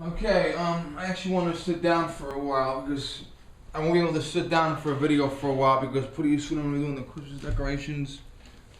Okay, I actually want to sit down for a while because I won't be able to sit down for a video for a while because pretty soon I'm going to be doing the Christmas decorations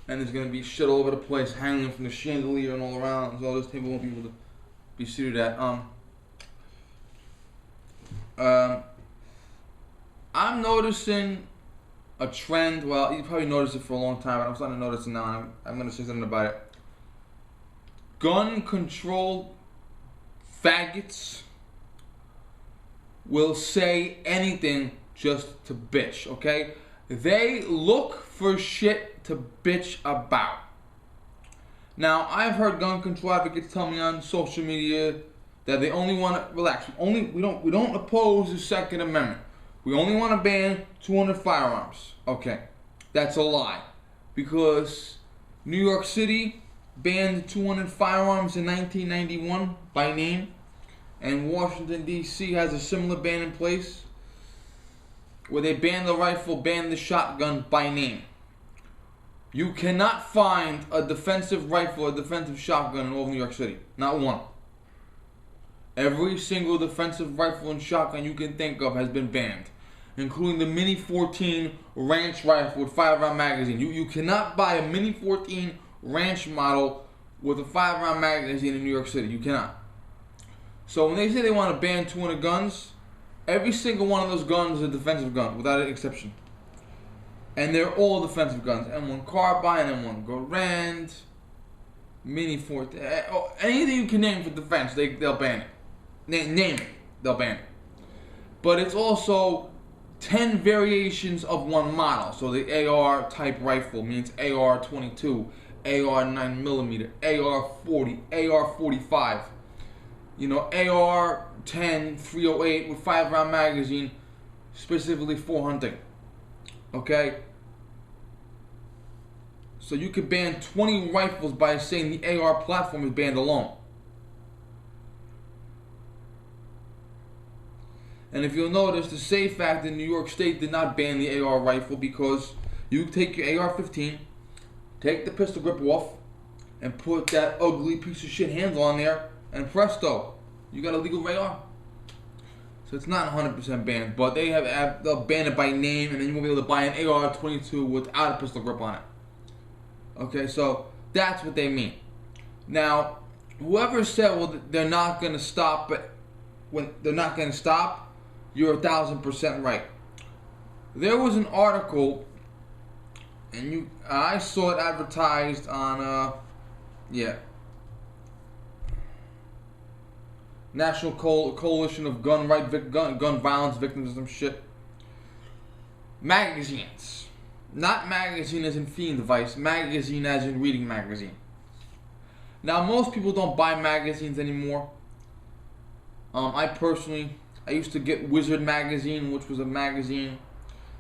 and there's going to be shit all over the place hanging from the chandelier and all around, so this table won't be able to be seated at. Um, I'm noticing a trend. Well, you probably noticed it for a long time, but I'm starting to notice it now. I'm going to say something about it. Gun control faggots will say anything just to bitch, okay? They look for shit to bitch about. Now, I've heard gun control advocates tell me on social media that they only want to relax. We don't oppose the Second Amendment. We only want to ban 200 firearms. Okay, that's a lie, because New York City banned 200 firearms in 1991 by name, and Washington D.C. has a similar ban in place where they banned the rifle, banned the shotgun by name. You cannot find a defensive rifle or defensive shotgun in all of New York City. Not one. Every single defensive rifle and shotgun you can think of has been banned, including the Mini 14 Ranch rifle with 5-round magazine. You cannot buy a Mini 14 Ranch model with a 5-round magazine in New York City. You cannot. So when they say they want to ban 200 guns, every single one of those guns is a defensive gun, without an exception. And they're all defensive guns. M1 Carbine, M1 Garand, Mini 14, anything you can name for defense, they'll ban it. Name it, they'll ban it. But it's also 10 variations of one model. So the AR type rifle means AR-22, AR-9mm, AR-40, AR-45. You know, AR-10, 308 with 5-round magazine, specifically for hunting. Okay? So you could ban 20 rifles by saying the AR platform is banned alone. And if you'll notice, the SAFE Act in New York State did not ban the AR rifle because you take your AR-15, take the pistol grip off, and put that ugly piece of shit handle on there, and presto, you got a legal AR. So it's not 100% banned, but they'll ban it by name, and then you won't be able to buy an AR-22 without a pistol grip on it. Okay, so that's what they mean. Now, whoever said, well, they're not going to stop, but when they're not going to stop, you're 1,000% right. There was an article, and I saw it advertised on, National Coalition of Gun Violence Victims or some shit. Magazines. Not magazine as in feeding device, magazine as in reading magazine. Now, most people don't buy magazines anymore. I used to get Wizard magazine, which was a magazine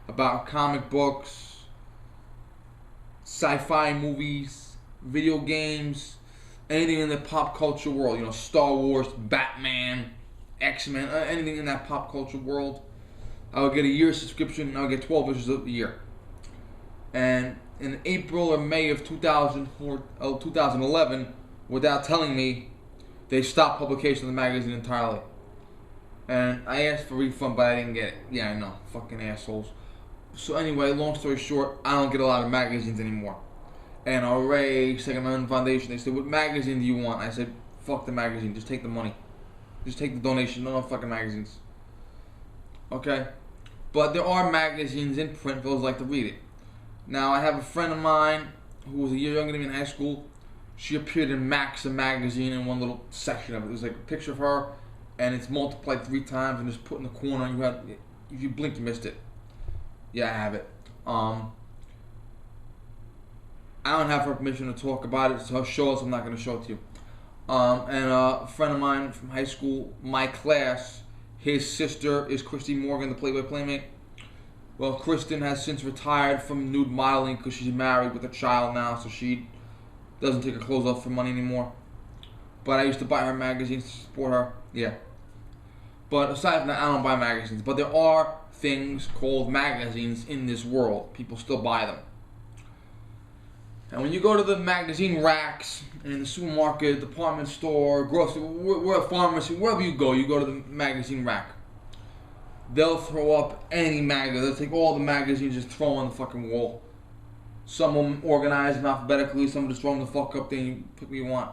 about comic books, sci-fi movies, video games, anything in the pop culture world. You know, Star Wars, Batman, X-Men, anything in that pop culture world. I would get a year subscription, and I would get 12 issues a year. And in April or May of 2011, without telling me, they stopped publication of the magazine entirely. And I asked for a refund, but I didn't get it. Yeah, I know. Fucking assholes. So anyway, long story short, I don't get a lot of magazines anymore. And NRA, Second Amendment Foundation, they said, what magazine do you want? I said, fuck the magazine. Just take the money. Just take the donation. No fucking magazines. Okay? But there are magazines in print for those who like to read it. Now, I have a friend of mine who was a year younger than me in high school. She appeared in Maxim magazine in one little section of it. It was like a picture of her, and it's multiplied 3 times and just put in the corner. And if you blink, you missed it. Yeah, I have it. I don't have her permission to talk about it, so I'll show us. I'm not going to show it to you. And a friend of mine from high school, my class, his sister is Christy Morgan, the Playboy Playmate. Well, Kristen has since retired from nude modeling because she's married with a child now, so she doesn't take her clothes off for money anymore. But I used to buy her magazines to support her. Yeah. But aside from that, I don't buy magazines. But there are things called magazines in this world. People still buy them. And when you go to the magazine racks in the supermarket, department store, grocery, where pharmacy, wherever you go to the magazine rack. They'll throw up any magazine. They'll take all the magazines, just throw them on the fucking wall. Some of them organize them alphabetically. Some just throw them the fuck up there and you pick what you want.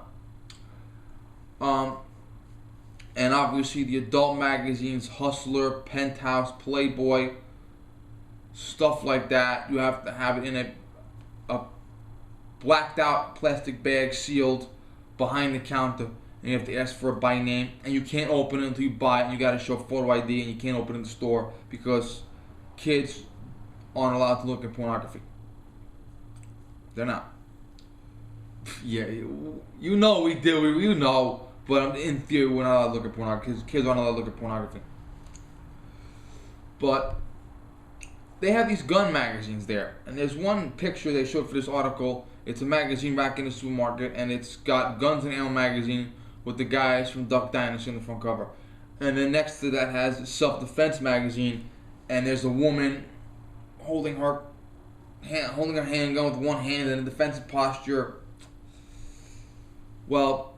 And obviously the adult magazines, Hustler, Penthouse, Playboy, stuff like that. You have to have it in a blacked out plastic bag, sealed, behind the counter. And you have to ask for it by name. And you can't open it until you buy it. And you got to show photo ID. And you can't open it in the store because kids aren't allowed to look at pornography. They're not. Yeah, you know we do. You know. But in theory, we're not allowed to look at pornography because kids aren't allowed to look at pornography. But they have these gun magazines there. And there's one picture they showed for this article. It's a magazine rack in the supermarket. And it's got Guns and Ammo magazine with the guys from Duck Dynasty on the front cover. And then next to that has Self-Defense magazine. And there's a woman holding her handgun with one hand in a defensive posture. Well,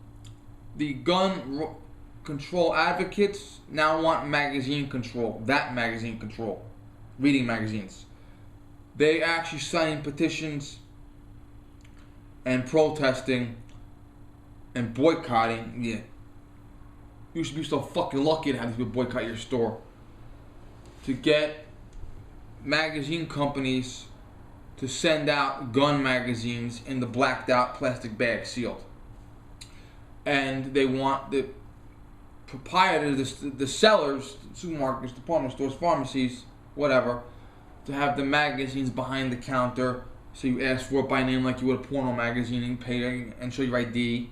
the gun control advocates now want magazine control. That magazine control. Reading magazines. They actually signing petitions and protesting and boycotting. Yeah. You should be so fucking lucky to have these people boycott your store. To get magazine companies to send out gun magazines in the blacked out plastic bag sealed. And they want the proprietors, the sellers, supermarkets, department stores, pharmacies, whatever, to have the magazines behind the counter. So you ask for it by name like you would a porno magazine and pay and show your ID.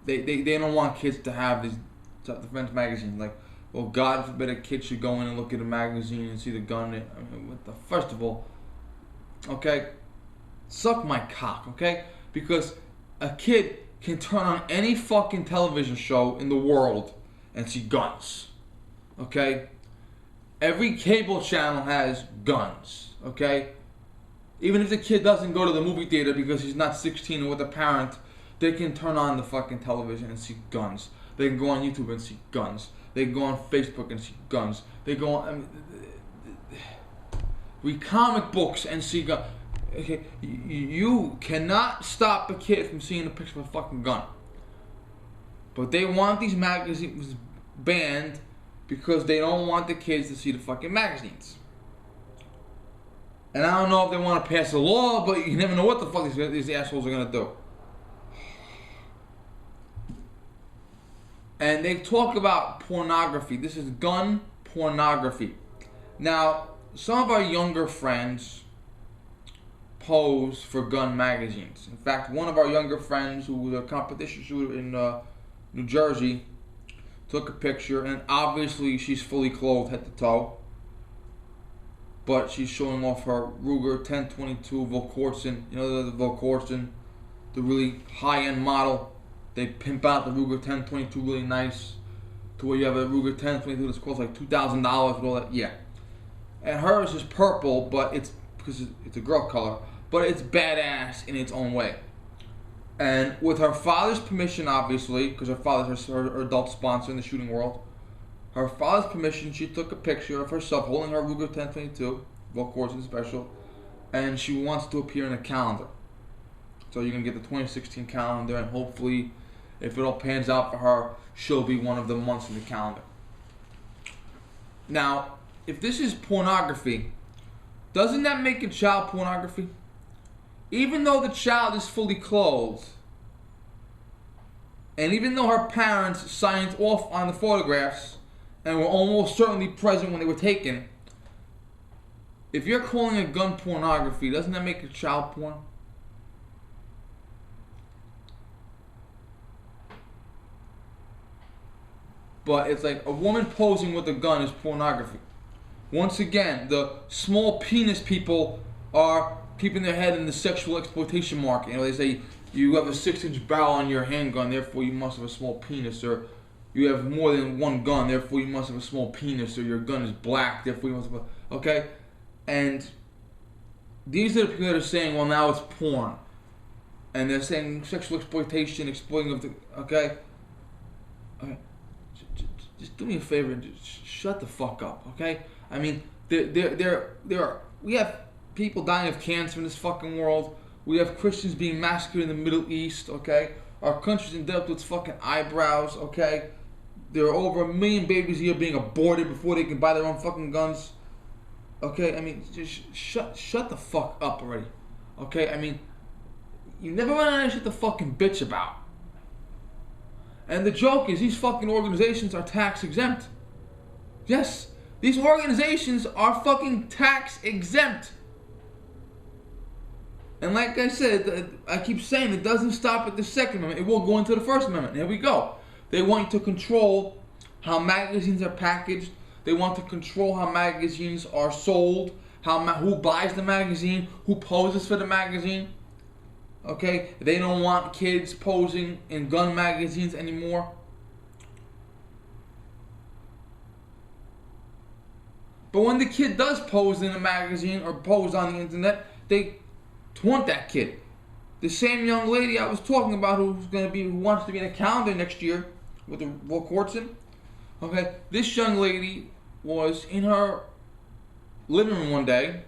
They don't want kids to have these self-defense magazines. Like, well, God forbid a kid should go in and look at a magazine and see the gun. I mean, first of all, okay, suck my cock, okay? Because a kid can turn on any fucking television show in the world and see guns, okay? Every cable channel has guns, okay? Even if the kid doesn't go to the movie theater because he's not 16 or with a parent, they can turn on the fucking television and see guns. They can go on YouTube and see guns. They can go on Facebook and see guns. They go on, read comic books and see guns. Okay, you cannot stop a kid from seeing a picture of a fucking gun. But they want these magazines banned because they don't want the kids to see the fucking magazines. And I don't know if they want to pass a law, but you never know what the fuck these assholes are going to do. And they talk about pornography. This is gun pornography. Now, some of our younger friends pose for gun magazines. In fact, one of our younger friends who was a competition shooter in New Jersey took a picture, and obviously she's fully clothed head to toe, but she's showing off her Ruger 1022 Volquartsen. You know the Volquartsen, the really high-end model. They pimp out the Ruger 1022 really nice to where you have a Ruger 1022 that's costs like $2,000 with all that. Yeah, and hers is purple, but it's because it's a girl color. But it's badass in its own way. And with her father's permission, obviously, because her father's her adult sponsor in the shooting world, her father's permission, she took a picture of herself holding her Ruger 1022, Volquartsen special, and she wants to appear in a calendar. So you're going to get the 2016 calendar, and hopefully, if it all pans out for her, she'll be one of the months in the calendar. Now, if this is pornography, doesn't that make it child pornography? Even though the child is fully clothed, and even though her parents signed off on the photographs and were almost certainly present when they were taken, if you're calling a gun pornography, doesn't that make it child porn? But it's like a woman posing with a gun is pornography. Once again, the small penis people are keeping their head in the sexual exploitation market. You know, they say you have a 6-inch barrel on your handgun, therefore you must have a small penis, or you have more than one gun, therefore you must have a small penis, or your gun is black, therefore you must have a... Okay? And these are the people that are saying, well, now it's porn. and they're saying sexual exploitation, exploiting of the, okay? Okay. Just do me a favor and just shut the fuck up, okay? I mean, we have people dying of cancer in this fucking world. We have Christians being massacred in the Middle East, okay? Our country's indebted to its fucking eyebrows, okay? There are over 1 million babies a year being aborted before they can buy their own fucking guns. Okay, I mean, just shut the fuck up already. Okay, I mean, you never run out of shit to fucking bitch about. And the joke is, these fucking organizations are tax exempt. Yes, these organizations are fucking tax exempt. And like I said, I keep saying it doesn't stop at the Second Amendment. It will go into the First Amendment. Here we go. They want you to control how magazines are packaged. They want to control how magazines are sold, who buys the magazine, who poses for the magazine. Okay? They don't want kids posing in gun magazines anymore. But when the kid does pose in a magazine or pose on the internet, they taunt that kid. The same young lady I was talking about who wants to be in a calendar next year with the Will Courtson. Okay, this young lady was in her living room one day,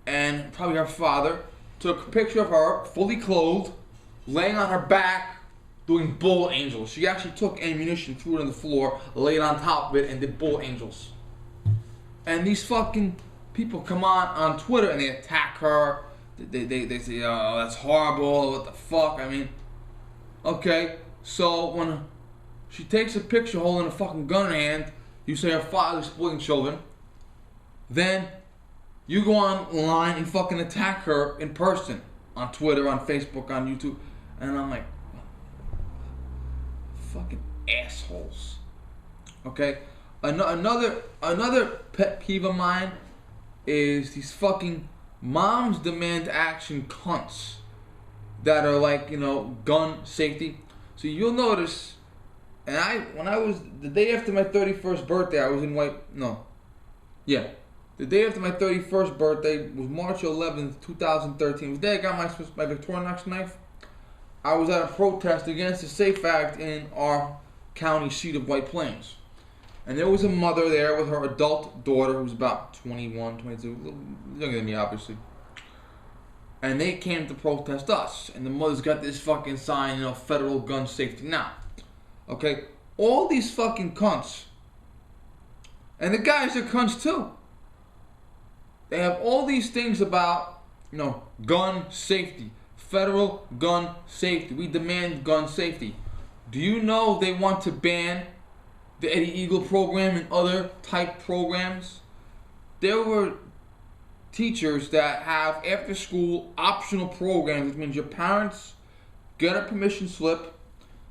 and probably her father took a picture of her fully clothed, laying on her back, doing bull angels. She actually took ammunition, threw it on the floor, laid on top of it, and did bull angels. And these fucking people come on Twitter and they attack her. They say, oh, that's horrible, what the fuck, I mean. Okay, so when she takes a picture holding a fucking gun in her hand, you say her father's exploiting children, then you go online and fucking attack her in person on Twitter, on Facebook, on YouTube, and I'm like, fucking assholes. Okay, another pet peeve of mine is these fucking moms demand action cunts that are like, gun safety. So you'll notice, and when I was, the day after my 31st birthday, I was in the day after my 31st birthday was March 11th, 2013. It was the day I got my Victorinox knife. I was at a protest against the SAFE Act in our county seat of White Plains. And there was a mother there with her adult daughter who was about 21, 22, a little younger than me, obviously. And they came to protest us. And the mother's got this fucking sign, federal gun safety. Now, okay, all these fucking cunts, and the guys are cunts too. They have all these things about, gun safety, federal gun safety. We demand gun safety. Do you know they want to ban the Eddie Eagle program and other type programs? There were teachers that have after school optional programs, which means your parents get a permission slip,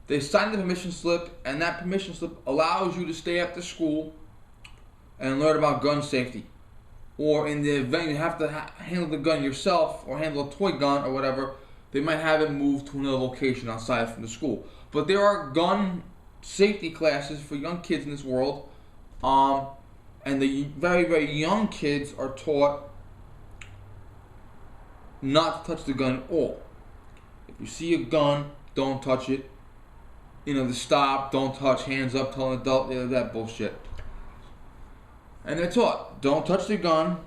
they sign the permission slip, and that permission slip allows you to stay after school and learn about gun safety. Or in the event you have to handle the gun yourself or handle a toy gun or whatever, they might have it moved to another location outside from the school. But there are gun safety classes for young kids in this world, and the very, very young kids are taught not to touch the gun at all. If you see a gun, don't touch it. The stop, don't touch, hands up, tell an adult, that bullshit. And they're taught, don't touch the gun.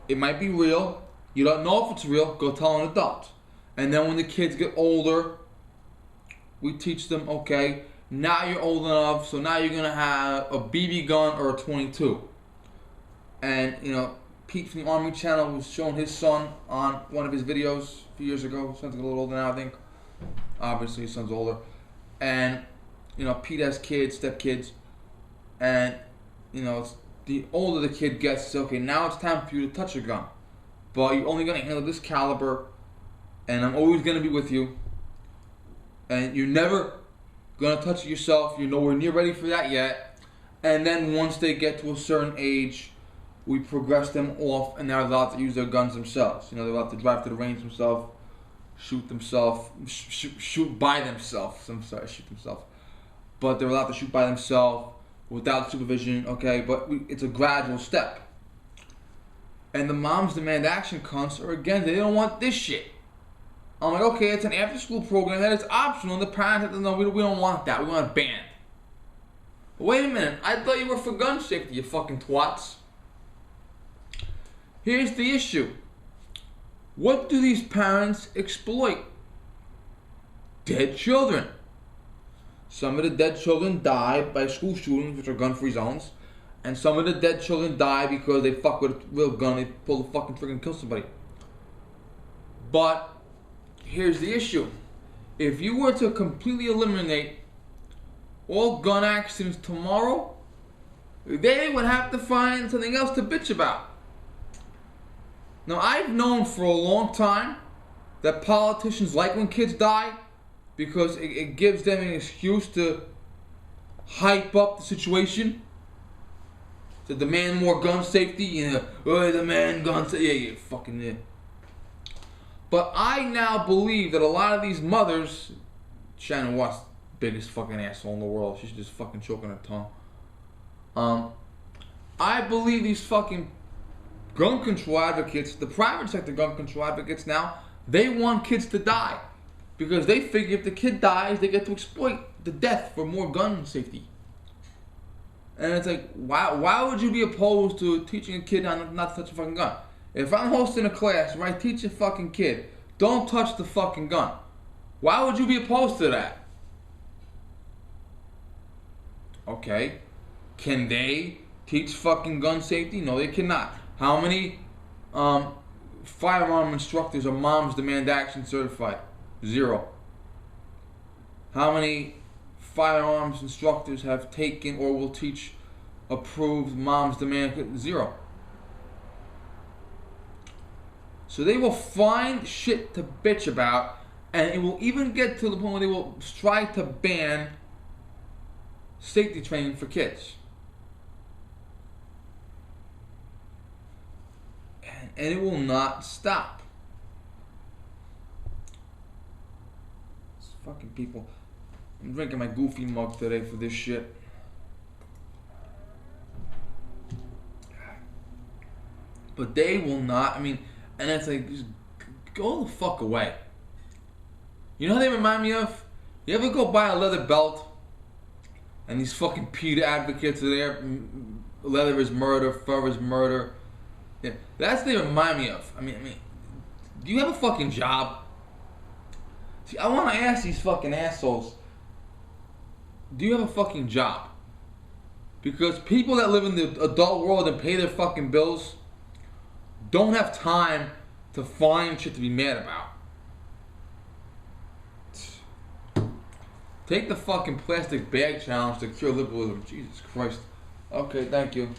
It might be real. You don't know if it's real, go tell an adult. And then when the kids get older, we teach them, okay, now you're old enough, so now you're going to have a BB gun or a .22. And, Pete from the Army Channel was showing his son on one of his videos a few years ago. His son's a little older now, I think. Obviously, his son's older. And, Pete has kids, stepkids. And, the older the kid gets, it's okay, now it's time for you to touch a gun. But you're only going to handle this caliber, and I'm always going to be with you. And you're never going to touch it yourself. You're nowhere near ready for that yet. And then once they get to a certain age, we progress them off, and they're allowed to use their guns themselves. They're allowed to drive to the range themselves, shoot themselves, shoot by themselves. Shoot themselves. But they're allowed to shoot by themselves without supervision, okay? But it's a gradual step. And the moms demand action cunts are, again, they don't want this shit. I'm like, okay, it's an after-school program that is optional, and the parents have to know we don't want that. We want it banned. But wait a minute, I thought you were for gun safety, you fucking twats. Here's the issue. What do these parents exploit? Dead children. Some of the dead children die by school shootings, which are gun-free zones, and some of the dead children die because they fuck with a real gun, they pull the fucking trigger and kill somebody. But here's the issue. If you were to completely eliminate all gun accidents tomorrow, they would have to find something else to bitch about. Now, I've known for a long time that politicians like when kids die because it gives them an excuse to hype up the situation, to demand more gun safety. You know, oh, demand gun safety. Yeah, fucking yeah. But I now believe that a lot of these mothers, Shannon Watts, biggest fucking asshole in the world. She's just fucking choking her tongue. I believe these fucking gun control advocates, the private sector gun control advocates now, they want kids to die. Because they figure if the kid dies, they get to exploit the death for more gun safety. And it's like, why would you be opposed to teaching a kid not to touch a fucking gun? If I'm hosting a class where I teach a fucking kid, don't touch the fucking gun, why would you be opposed to that? Okay, can they teach fucking gun safety? No, they cannot. How many firearm instructors are Moms Demand Action certified? 0. How many firearms instructors have taken or will teach approved Moms Demand? 0. So they will find shit to bitch about, and it will even get to the point where they will try to ban safety training for kids. And it will not stop. These fucking people. I'm drinking my goofy mug today for this shit. But they will not, and it's like, just go the fuck away. You know how they remind me of? You ever go buy a leather belt and these fucking PETA advocates are there? Leather is murder, fur is murder. Yeah, that's what they remind me of. Do you have a fucking job? See, I want to ask these fucking assholes, do you have a fucking job? Because people that live in the adult world and pay their fucking bills don't have time to find shit to be mad about. Take the fucking plastic bag challenge to cure liberalism. Jesus Christ. Okay, thank you.